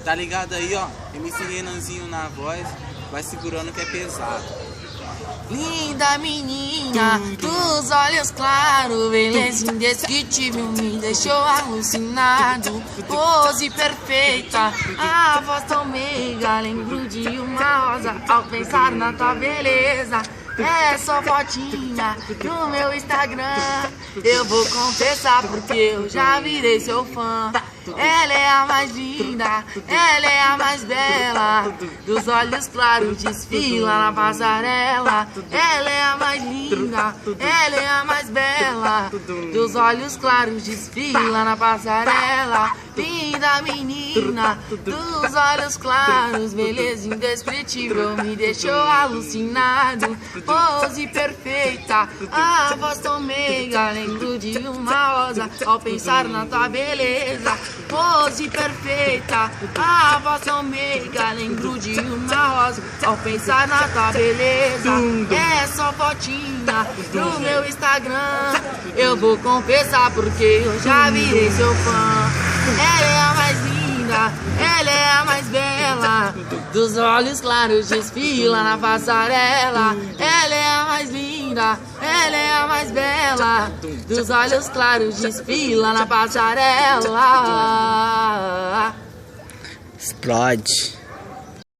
Tá ligado aí, ó? MC Renanzinho na voz, vai segurando que é pesado. Linda menina, dos olhos claros, beleza indescritível, me deixou alucinado. Pose perfeita, a voz tão meiga, lembro de uma rosa ao pensar na tua beleza. É só fotinha no meu Instagram, eu vou confessar porque eu já virei seu fã. Ela é a mais linda, ela é a mais bela, dos olhos claros desfila na passarela. Ela é a mais linda, ela é a mais bela, dos olhos claros desfila na passarela. Linda menina, dos olhos claros, beleza indescritível, me deixou alucinado. Pose perfeita, a voz tão meiga, lembro de uma rosa ao pensar na tua beleza. Pose perfeita, a voz tão meiga, lembro de uma rosa ao pensar na tua beleza. É só fotinha no meu Instagram, eu vou confessar porque eu já virei seu fã. Ela é a mais linda, ela é a mais bela, dos olhos claros desfila na passarela. Ela é a mais linda, ela é a mais bela, dos olhos claros desfila na passarela. Explode.